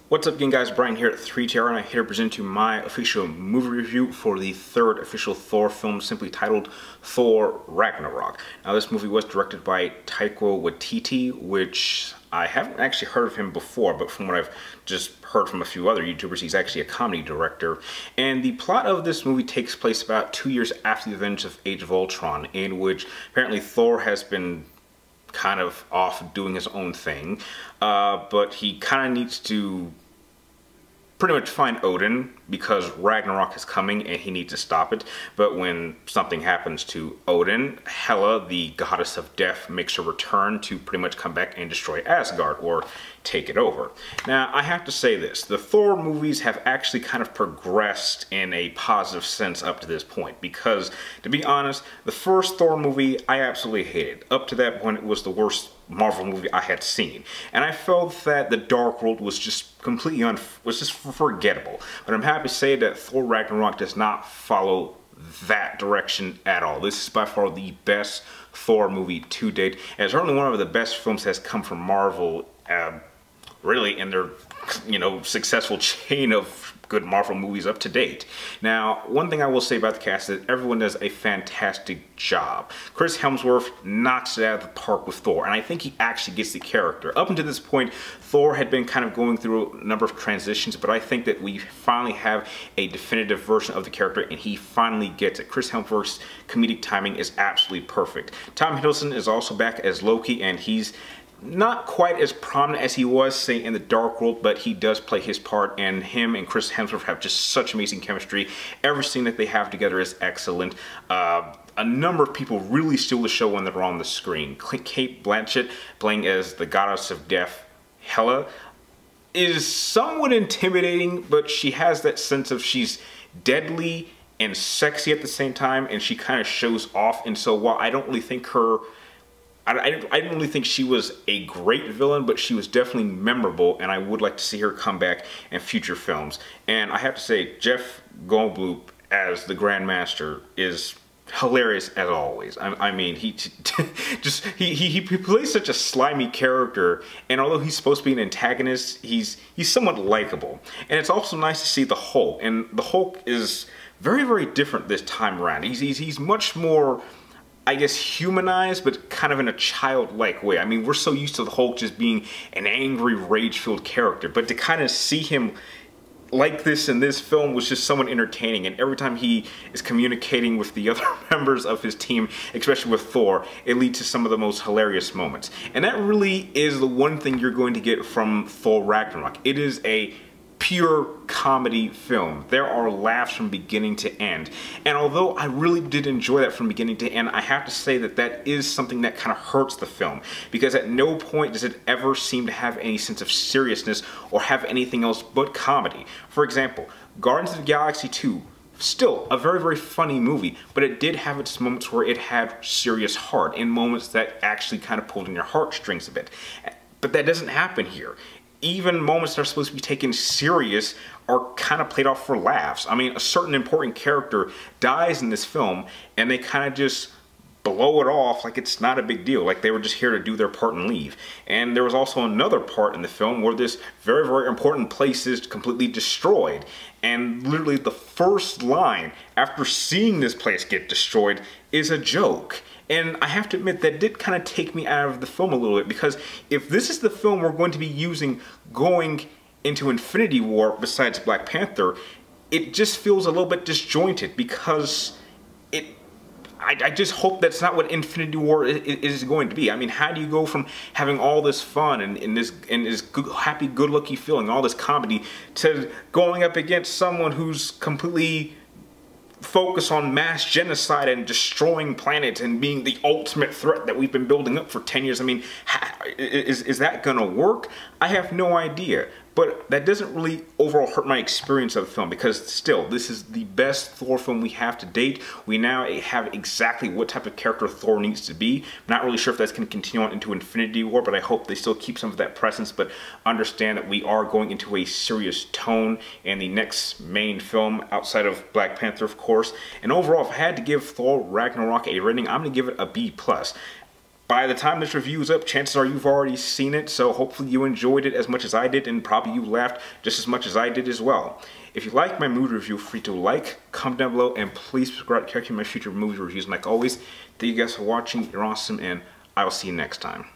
What's up again, guys? Brian here at 3TR, and I'm here to present you my official movie review for the third official Thor film, simply titled Thor Ragnarok. Now, this movie was directed by Taika Waititi, which I haven't actually heard of him before, but from what I've just heard from a few other YouTubers, he's actually a comedy director. And the plot of this movie takes place about 2 years after the events of Age of Ultron, in which apparently Thor has been kind of off doing his own thing, but he kind of needs to pretty much find Odin because Ragnarok is coming and he needs to stop it. But when something happens to Odin, Hela, the goddess of death, makes her return to pretty much come back and destroy Asgard, or take it over. Now, I have to say this, the Thor movies have actually kind of progressed in a positive sense up to this point, because to be honest, the first Thor movie I absolutely hated. Up to that point, it was the worst Marvel movie I had seen, and I felt that the Dark World was just completely forgettable. But I'm happy to say that Thor Ragnarok does not follow that direction at all. This is by far the best Thor movie to date, and it's certainly one of the best films that has come from Marvel, really in their, successful chain of good Marvel movies up to date. Now, one thing I will say about the cast is that everyone does a fantastic job. Chris Hemsworth knocks it out of the park with Thor, and I think he actually gets the character. Up until this point, Thor had been kind of going through a number of transitions, but I think that we finally have a definitive version of the character, and he finally gets it. Chris Hemsworth's comedic timing is absolutely perfect. Tom Hiddleston is also back as Loki, and he's not quite as prominent as he was, say, in the Dark World, but he does play his part, and him and Chris Hemsworth have just such amazing chemistry. Every scene that they have together is excellent. A number of people really steal the show when they're on the screen. Cate Blanchett, playing as the goddess of death, Hela, is somewhat intimidating, but she has that sense of she's deadly and sexy at the same time, and she kind of shows off. And so while I don't really think I didn't really think she was a great villain, but she was definitely memorable, and I would like to see her come back in future films. And I have to say, Jeff Goldblum as the Grandmaster is hilarious as always. I mean, he plays such a slimy character, and although he's supposed to be an antagonist, he's somewhat likable. And it's also nice to see the Hulk, and the Hulk is very, very different this time around. He's much more, I guess, humanized, but kind of in a childlike way. I mean, we're so used to the Hulk just being an angry, rage-filled character, but to kind of see him like this in this film was just somewhat entertaining. And every time he is communicating with the other members of his team, especially with Thor, it leads to some of the most hilarious moments. And that really is the one thing you're going to get from Thor Ragnarok. It is a pure comedy film. There are laughs from beginning to end. And although I really did enjoy that from beginning to end, I have to say that that is something that kind of hurts the film, because at no point does it ever seem to have any sense of seriousness or have anything else but comedy. For example, Guardians of the Galaxy 2, still a very, very funny movie, but it did have its moments where it had serious heart, and moments that actually kind of pulled in your heartstrings a bit. But that doesn't happen here. Even moments that are supposed to be taken serious are kind of played off for laughs. I mean, a certain important character dies in this film, and they kind of just blow it off like it's not a big deal, like they were just here to do their part and leave. And there was also another part in the film where this very, very important place is completely destroyed, and literally the first line after seeing this place get destroyed is a joke. And I have to admit, that did kind of take me out of the film a little bit, because if this is the film we're going to be using going into Infinity War besides Black Panther, it just feels a little bit disjointed, because I just hope that's not what Infinity War is going to be. I mean, how do you go from having all this fun and this good, happy, good-looking feeling, all this comedy, to going up against someone who's completely focused on mass genocide and destroying planets and being the ultimate threat that we've been building up for 10 years? I mean, is that gonna work? I have no idea. But that doesn't really overall hurt my experience of the film, because still, this is the best Thor film we have to date. We now have exactly what type of character Thor needs to be. I'm not really sure if that's going to continue on into Infinity War, but I hope they still keep some of that presence, but understand that we are going into a serious tone in the next main film, outside of Black Panther, of course. And overall, if I had to give Thor Ragnarok a rating, I'm going to give it a B+. By the time this review is up, chances are you've already seen it, so hopefully you enjoyed it as much as I did, and probably you laughed just as much as I did as well. If you like my movie review, feel free to like, comment down below, and please subscribe to catch my future movie reviews. And like always, thank you guys for watching. You're awesome, and I will see you next time.